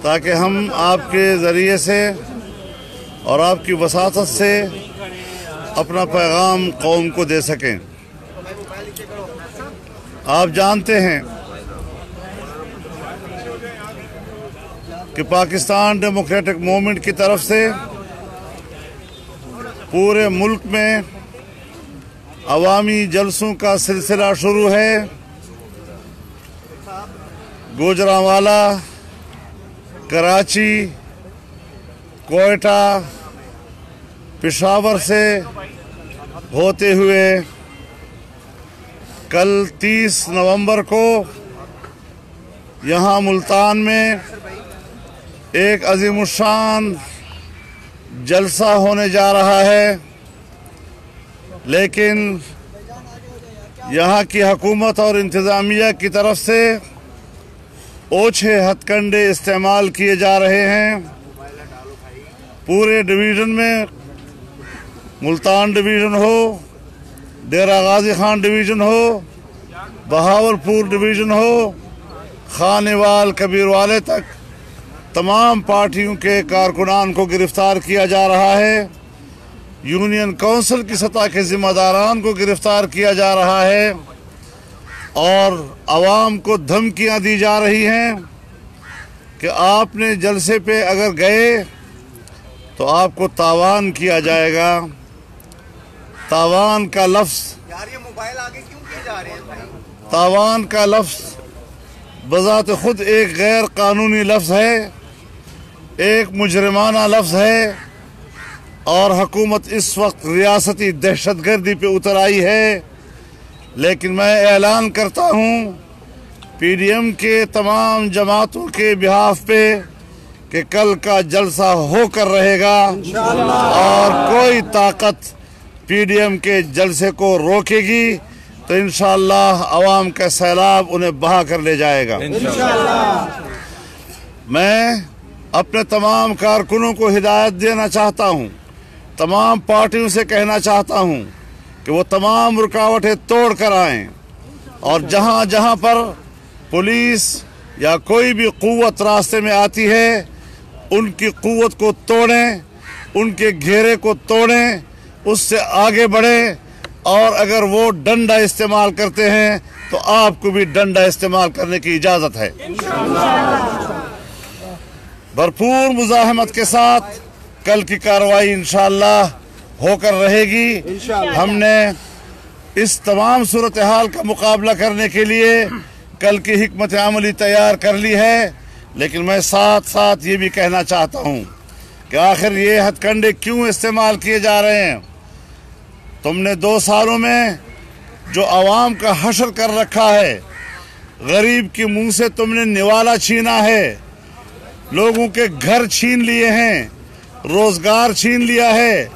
ताकि हम आपके ज़रिए से और आपकी वसातत से अपना पैगाम कौम को दे सकें। आप जानते हैं कि पाकिस्तान डेमोक्रेटिक मूवमेंट की तरफ से पूरे मुल्क में अवामी जलसों का सिलसिला शुरू है। गुजरांवाला, कराची, कोयटा, पेशावर से होते हुए कल 30 नवंबर को यहाँ मुल्तान में एक अज़ीमुश्शान जलसा होने जा रहा है, लेकिन यहाँ की हुकूमत और इंतज़ामिया की तरफ से ओछे हथकंडे इस्तेमाल किए जा रहे हैं। पूरे डिवीज़न में, मुल्तान डिवीज़न हो, डेरा गाजी खान डिवीज़न हो, बहावलपुर डिवीज़न हो, खानेवाल कबीरवाले तक तमाम पार्टियों के कारकुनान को गिरफ्तार किया जा रहा है। यूनियन काउंसिल की सतह के ज़िम्मेदारान को गिरफ्तार किया जा रहा है और आवाम को धमकियां दी जा रही हैं कि आपने जलसे पे अगर गए तो आपको तावान किया जाएगा। तावान का लफ्ज़, यार ये मोबाइल आगे क्यों किए जा रहे हैं भाई? तावान का लफ्ज़ बज़ात खुद एक गैर कानूनी लफ्ज़ है, एक मुजरिमाना लफ्ज़ है और हुकूमत इस वक्त रियासती दहशतगर्दी पे उतर आई है। लेकिन मैं ऐलान करता हूँ PDM के तमाम जमातों के बिहाफ पे कि कल का जलसा होकर रहेगा और कोई ताकत PDM के जलसे को रोकेगी तो इंशाअल्लाह अवाम का सैलाब उन्हें बहा कर ले जाएगा। मैं अपने तमाम कारकुनों को हिदायत देना चाहता हूँ, तमाम पार्टियों से कहना चाहता हूँ कि वो तमाम रुकावटें तोड़ कर आएँ और जहाँ जहाँ पर पुलिस या कोई भी क़ुव्वत रास्ते में आती है उनकी क़ुव्वत को तोड़ें, उनके घेरे को तोड़ें, उससे आगे बढ़ें और अगर वो डंडा इस्तेमाल करते हैं तो आपको भी डंडा इस्तेमाल करने की इजाज़त है। भरपूर मुज़ाहमत के साथ कल की कार्रवाई इंशाअल्लाह होकर रहेगी। हमने इस तमाम सूरत हाल का मुकाबला करने के लिए कल की हिकमत अमली तैयार कर ली है, लेकिन मैं साथ साथ ये भी कहना चाहता हूँ कि आखिर ये हथकंडे क्यों इस्तेमाल किए जा रहे हैं। तुमने 2 सालों में जो आवाम का हशर कर रखा है, गरीब के मुंह से तुमने निवाला छीना है, लोगों के घर छीन लिए हैं, रोजगार छीन लिया है।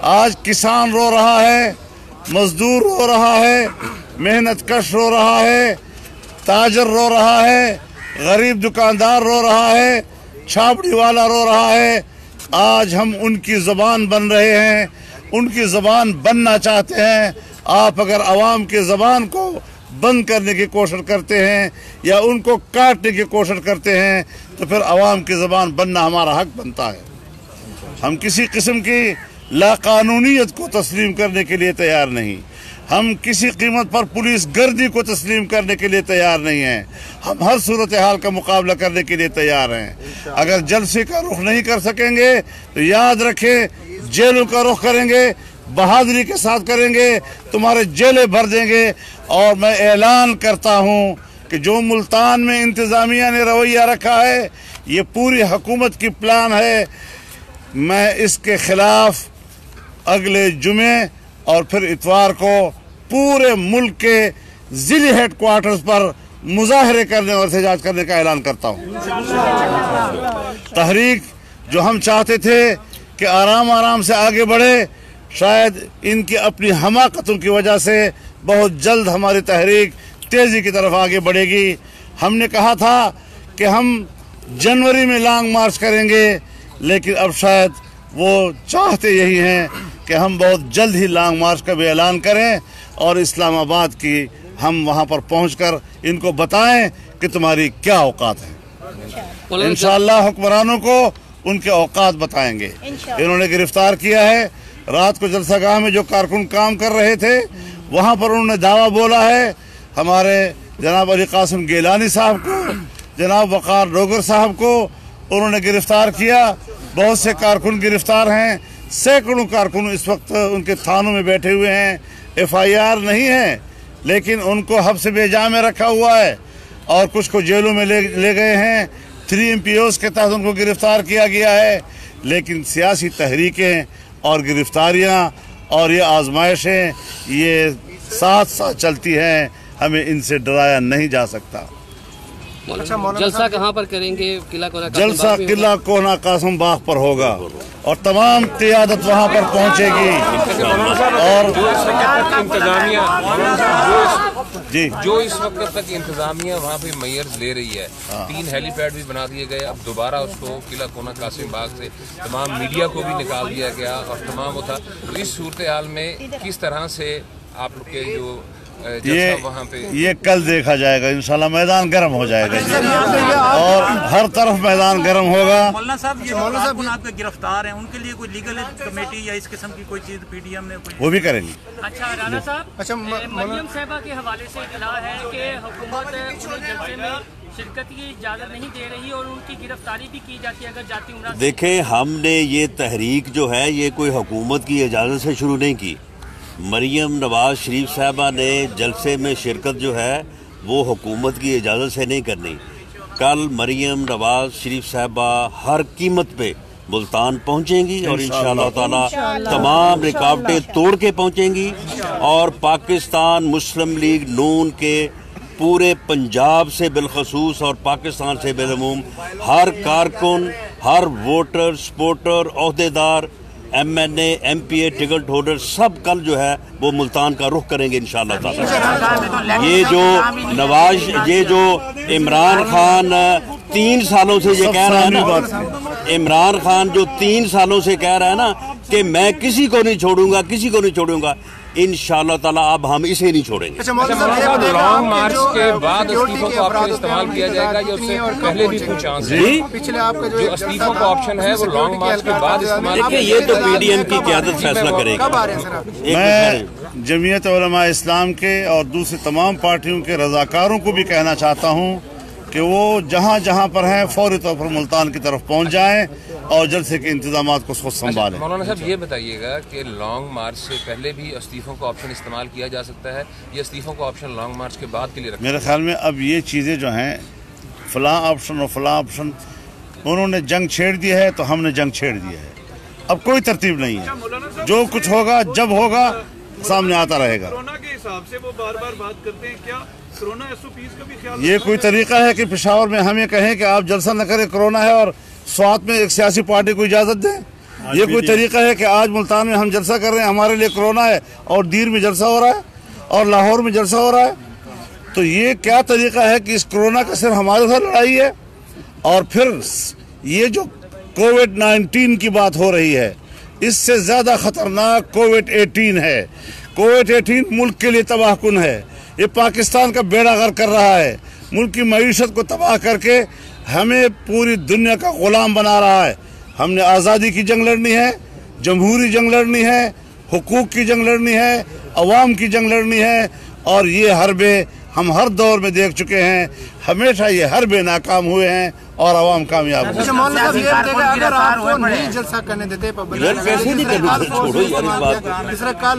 आज किसान रो रहा है, मजदूर रो रहा है, मेहनत कश रो रहा है, ताजर रो रहा है, गरीब दुकानदार रो रहा है, छाबड़ी वाला रो रहा है। आज हम उनकी ज़बान बन रहे हैं, उनकी ज़बान बनना चाहते हैं। आप अगर आवाम की ज़बान को बंद करने की कोशिश करते हैं या उनको काटने की कोशिश करते हैं तो फिर आवाम की ज़बान बनना हमारा हक बनता है। हम किसी किस्म की लाकानूनियत को तस्लीम करने के लिए तैयार नहीं, हम किसी कीमत पर पुलिस गर्दी को तस्लीम करने के लिए तैयार नहीं हैं। हम हर सूरत हाल का मुकाबला करने के लिए तैयार हैं। अगर जलसे का रुख नहीं कर सकेंगे तो याद रखें जेलों का रुख करेंगे, बहादुरी के साथ करेंगे, तुम्हारे जेलें भर देंगे। और मैं ऐलान करता हूँ कि जो मुल्तान में इंतज़ामिया ने रवैया रखा है ये पूरी हुकूमत की प्लान है। मैं इसके खिलाफ अगले जुमे और फिर इतवार को पूरे मुल्क के ज़िले हेडक्वार्टर्स पर मुजाहरे करने और एहतजाज करने का ऐलान करता हूँ। तहरीक जो हम चाहते थे कि आराम आराम से आगे बढ़े, शायद इनकी अपनी हमाकतों की वजह से बहुत जल्द हमारी तहरीक तेज़ी की तरफ आगे बढ़ेगी। हमने कहा था कि हम जनवरी में लॉन्ग मार्च करेंगे, लेकिन अब शायद वो चाहते यही हैं कि हम बहुत जल्द ही लॉन्ग मार्च का भी ऐलान करें और इस्लामाबाद की हम वहाँ पर पहुँचकर इनको बताएं कि तुम्हारी क्या औकात है। इंशाअल्लाह हुक्मरानों को उनके औकात बताएंगे। इन्होंने गिरफ्तार किया है। रात को जलसागाह में जो कारकुन काम कर रहे थे वहाँ पर उन्होंने दावा बोला है। हमारे जनाब अली कासिम गिलानी साहब को, जनाब वकार डोगर साहब को उन्होंने गिरफ्तार किया। बहुत से कारकुन गिरफ्तार हैं। सैकड़ों कारकुन इस वक्त उनके थानों में बैठे हुए हैं। FIR नहीं है, लेकिन उनको हब्स बेजा में रखा हुआ है और कुछ को जेलों में ले गए हैं। 3 MPOs के तहत उनको गिरफ्तार किया गया है। लेकिन सियासी तहरीकें और गिरफ्तारियां और ये आजमाइशें ये साथ साथ चलती हैं। हमें इनसे डराया नहीं जा सकता। जलसा कहाँ पर करेंगे? जलसा किला कोना कासिम बाग पर होगा और तमाम क़ियादत वहाँ पर पहुँचेगी। और जी जो इस वक्त तक इंतजामिया वहाँ पे मेयर्स ले रही है, 3 हेलीपैड भी बना दिए गए। अब दोबारा उसको किला कोना कासिम बाग से तमाम मीडिया को भी निकाल दिया गया और तमाम होता। तो इस सूरत हाल में किस तरह से आप लोग के जो वहाँ पे ये कल देखा जाएगा। इंशाल्लाह मैदान गर्म हो जाएगा और हर तरफ मैदान गर्म होगा। मौलाना साहब, ये आपके गिरफ्तार हैं, उनके लिए कोई लीगल कमेटी या इस किस्म की कोई चीज PDM ने वो भी करेंगी। अच्छा राणा साहब, मरियम साहिबा के हवाले से इत्तला है कि हुकूमत उन्हें जलसे में शिरकत की इजाज़त नहीं दे रही और उनकी गिरफ्तारी भी की जाती है अगर जाती उम्रा। देखें, हमने ये तहरीक जो है ये कोई हुकूमत की इजाज़त से शुरू नहीं की। मरियम नवाज शरीफ साहबा ने जलसे में शिरकत जो है वो हुकूमत की इजाज़त से नहीं करनी। कल मरियम नवाज शरीफ साहबा हर कीमत पे मुल्तान पहुंचेंगी और इंशाअल्लाह ताला तमाम रुकावटें तोड़ के पहुंचेंगी और पाकिस्तान मुस्लिम लीग नून के पूरे पंजाब से बिलखसूस और पाकिस्तान से बेलमूम हर कारकुन, हर वोटर, सपोर्टर, ओहदेदार, MNA, MPA, टिकट होल्डर सब कल जो है वो मुल्तान का रुख करेंगे इंशाअल्लाह ताला। ये जो इमरान खान 3 सालों से ये कह रहा है ना, इमरान खान जो 3 सालों से कह रहा है ना कि मैं किसी को नहीं छोड़ूंगा, इंशाअल्लाह ताला अब हम इसे नहीं छोड़ेंगे। लॉन्ग मार्च के बाद इस्तीफों का ऑप्शन इस्तेमाल किया जाएगा या उससे पहले भी कुछ चांस है? पिछले आपका जो इस्तीफों का ऑप्शन है वो लॉन्ग मार्च के बाद इस्तेमाल। देखिए, ये तो PDM की क़यादत फैसला करेगी। मैं जमीयत उलमा इस्लाम के और दूसरी तमाम पार्टियों के रज़ाकारों को भी कहना चाहता हूँ कि वो जहाँ जहाँ पर हैं फौरी तौर पर मुल्तान की तरफ पहुँच जाएं और जलसे के इंतजामात को खुद संभालें। मौलाना साहब, ये बताइएगा कि लॉन्ग मार्च से पहले भी इस्तीफों का ऑप्शन इस्तेमाल किया जा सकता है या इस्तीफों का ऑप्शन लॉन्ग मार्च के बाद के लिए रखा? मेरे ख्याल में अब ये चीज़ें जो हैं फलां ऑप्शन और फलां ऑप्शन, उन्होंने जंग छेड़ दी है तो हमने जंग छेड़ दी है। अब कोई तरतीब नहीं है। जो कुछ होगा जब होगा सामने आता रहेगा। कोरोना के हिसाब से वो बार-बार बात करते हैं, क्या कोरोना SOPs का भी ख्याल? ये कोई तरीका है कि पेशावर में हमें कहें कि आप जलसा न करें, कोरोना है, और स्वात में एक सियासी पार्टी को इजाज़त दें? ये कोई तरीका है कि आज मुल्तान में हम जलसा कर रहे हैं, हमारे लिए कोरोना है, और दीर में जलसा हो रहा है और लाहौर में जलसा हो रहा है? तो ये क्या तरीका है कि इस कोरोना का सिर्फ हमारे साथ लड़ाई है? और फिर ये जो कोविड-19 की बात हो रही है, इससे ज़्यादा ख़तरनाक कोविड-18 है। कोविड-18 मुल्क के लिए तबाहकुन है। ये पाकिस्तान का बेड़ा गर्क कर रहा है, मुल्क की मईशत को तबाह करके हमें पूरी दुनिया का ग़ुलाम बना रहा है। हमने आज़ादी की जंग लड़नी है, जमहूरी जंग लड़नी है, हुकूक की जंग लड़नी है, अवाम की जंग लड़नी है, और ये हरबे हम हर दौर में देख चुके हैं। हमेशा ये हरबे नाकाम हुए हैं और अवाम कामयाब हुए। अगर आपको नहीं जलसा करने देते कल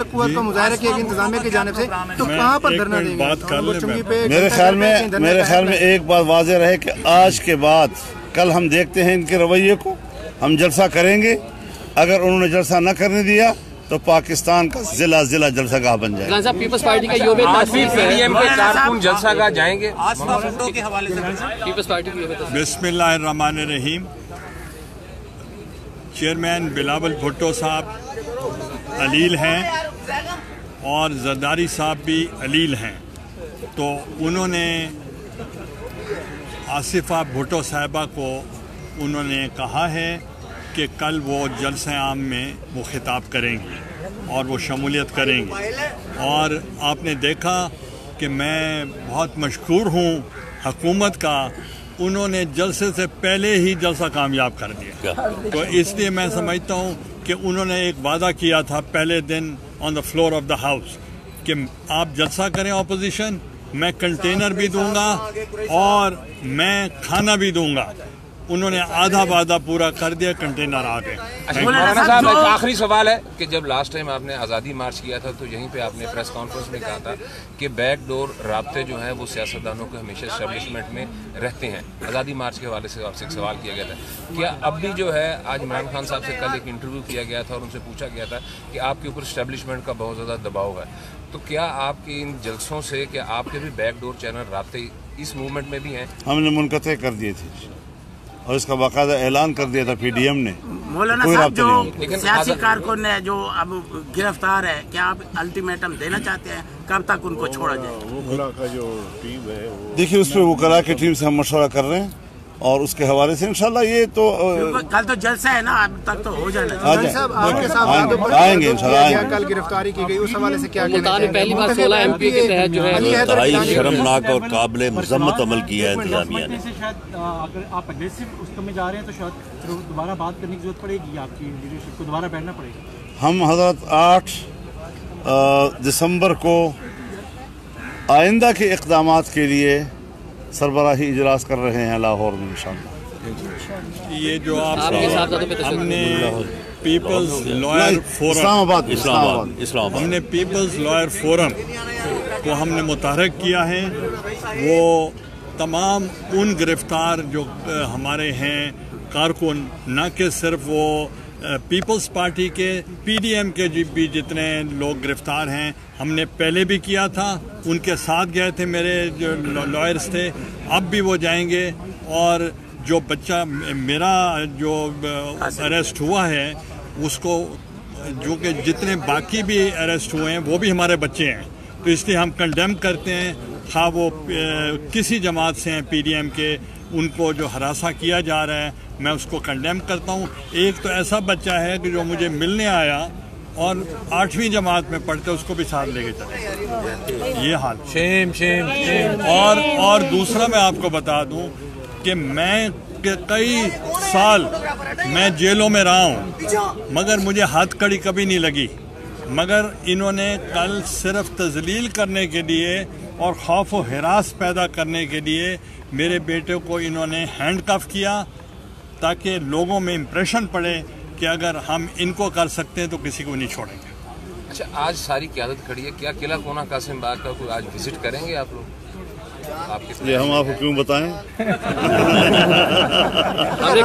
कुव्वत का मुजाहरा किया इंतजामिया की जानिब से, तो कहाँ पर धरना देंगे? मेरे ख्याल में एक बात वाज़ेह रहे कि आज के बाद कल हम देखते हैं इनके रवैये को। हम जलसा करेंगे, अगर उन्होंने जलसा न करने दिया तो पाकिस्तान का जिला जलसागाह बन जाएगा। पीपल्स पार्टी का योबे PDM के कारकुन जलसागाह जाएंगे। पीपल्स पार्टी की योबे। बिस्मिल्लाहिर्रहमानिर्रहीम। चेयरमैन बिलावल भुट्टो साहब अलील हैं और जरदारी साहब भी अलील हैं, तो उन्होंने आसिफा भुट्टो साहिबा को उन्होंने कहा है कि कल वो जलसे आम में वो खिताब करेंगी और वो शमूलियत करेंगी। और आपने देखा कि मैं बहुत मशकूर हूँ हुकूमत का انہوں نے جلسے سے پہلے ہی جلسہ کامیاب کر دیا. تو اس لیے میں سمجھتا ہوں کہ انہوں نے ایک وعدہ کیا تھا پہلے دن on the floor of the house کہ آپ جلسہ کریں اپوزیشن, میں کنٹینر بھی دوں گا اور میں کھانا بھی دوں گا. انہوں نے آدھا وعدہ پورا کر دیا, کنٹینر آ گئے. مولانا صاحب ایک آخری سوال ہے کہ جب لاسٹ ٹائم آپ نے آزادی مارچ کیا تھا تو یہیں پہ آپ نے پریس کانفرنس میں کہا تھا کہ بیک ڈور رابطے جو ہیں وہ سیاستدانوں کے ہمیشہ اسٹیبلشمنٹ میں رہتے ہیں. آزادی مارچ کے حوالے سے آپ سے ایک سوال کیا گیا تھا, کیا اب بھی جو ہے, آج عمران خان صاحب سے کل ایک انٹرویو کیا گیا تھا اور ان سے پوچھا گیا تھا کہ آپ کے اوپر اسٹیبلشمنٹ کا بہت زیادہ دباؤ ہے, تو کیا آپ کے ان جلسوں سے کیا آپ کے بھی بیک ڈور چینل رابطے اس موومنٹ میں بھی ہیں؟ ہم نے منقطع کر دیے تھے اور اس کا باقاعدہ اعلان کر دیا تھا پی ڈی ایم نے. مولانا صاحب جو سیاسی کارکن ہے جو اب گرفتار ہے, کیا آپ الٹیمیٹم دینا چاہتے ہیں کب تک ان کو چھوڑا جائے؟ وکلاء کا جو ٹیم ہے دیکھیے اس پہ وکلاء کی ٹیم سے ہم مشورہ کر رہے ہیں اور اس کے حوالے سے انشاءاللہ یہ تو کل تو جلسہ ہے نا, اب تک تو ہو جانا چاہیے. آئیں گے انشاءاللہ. کل گرفتاری کی گئی اس حوالے سے کیا کہنا چاہیں گے؟ پہلی بار 16 MP کے تحت جو ہے انتہائی شرمناک اور قابل مذمت عمل کیا ہے انتظامیہ نے. اگر آپ اگریسو اس میں جا رہے ہیں تو شاید دوبارہ بات کرنے کی ضرورت پڑے گی, آپ کی لیڈرشپ کو دوبارہ بیٹھنا پڑے گا. ہم حضرت 8 دسمبر کو آئندہ کے اقدامات کے لیے سربراہی اجلاس کر رہے ہیں لاہور میں انشاءاللہ. یہ جو آپ ہم نے پیپلز لائر فورم اسلام ہم نے پیپلز لائر فورم کو ہم نے متحرک کیا ہے, وہ تمام ان گرفتار جو ہمارے ہیں کارکن, نہ کہ صرف وہ پیپلز پارٹی کے, پی ڈی ایم کے بھی جتنے لوگ گرفتار ہیں ہم نے پہلے بھی کیا تھا, ان کے ساتھ گئے تھے میرے جو لائرز تھے, اب بھی وہ جائیں گے. اور جو بچہ میرا جو اریسٹ ہوا ہے اس کو, جو کہ جتنے باقی بھی اریسٹ ہوئے ہیں وہ بھی ہمارے بچے ہیں, تو اس لیے ہم کنڈیم کرتے ہیں, خواہ وہ کسی جماعت سے ہیں پی ڈی ایم کے, ان کو جو ہراساں کیا جا رہا ہے میں اس کو کنڈیم کرتا ہوں. ایک تو ایسا بچہ ہے کہ جو مجھے ملنے آیا اور 8ویں جماعت میں پڑھتے, اس کو بھی ساتھ لے کے چلے, یہ حال. اور دوسرا میں آپ کو بتا دوں کہ میں کئی سال میں جیلوں میں رہا ہوں مگر مجھے ہاتھ کڑی کبھی نہیں لگی, مگر انہوں نے کل صرف تذلیل کرنے کے لیے اور خوف و ہراس پیدا کرنے کے لیے میرے بیٹے کو انہوں نے ہینڈ کف کیا تاکہ لوگوں میں امپریشن پڑے کہ اگر ہم ان کو کر سکتے ہیں تو کسی کو نہیں چھوڑیں گے. اچھا, آج ساری قیادت کھڑی ہے, کیا قلعہ کونا قاسم باغ کا کوئی آج وزٹ کریں گے آپ لوگ؟ یہ ہم آپ کو کیوں بتائیں؟ یہ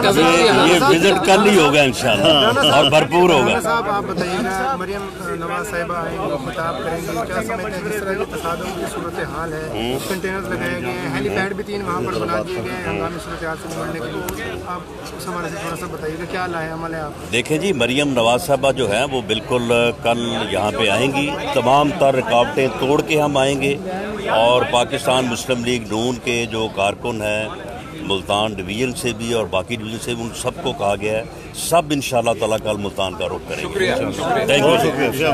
وزٹ کل ہی ہوگا انشاءاللہ اور بھرپور ہوگا. صاحب آپ بتائیے گا, مریم نواز صاحبہ آئیں گے, خطاب کریں گے, کیا سمجھتے ہیں جس طرح کی تصادم کی صورتحال ہے, کنٹینرز لگائے گئے ہیں, ہیلی پیڈ بھی 3 وہاں پر بنا دیے گئے ہیں ہنگامی صورتحال سے نمٹنے کے لیے, آپ اس حوالے سے تھوڑا سا بتائیے گا کیا لاہے عمل ہے آپ؟ دیکھیں جی, مریم نواز صاحبہ جو ہیں وہ بالکل کل یہاں پہ آئیں گی, تمام تر رکاوٹیں توڑ کے ہم آئیں گے, اور پاکستان مسلم لیگ نون کے جو کارکن ہیں ملتان ڈویژن سے بھی اور باقی ڈویژن سے بھی, ان سب کو کہا گیا ہے سب انشاءاللہ تعالیٰ کل ملتان کا رخ کریں گے. شکریہ. Thank you.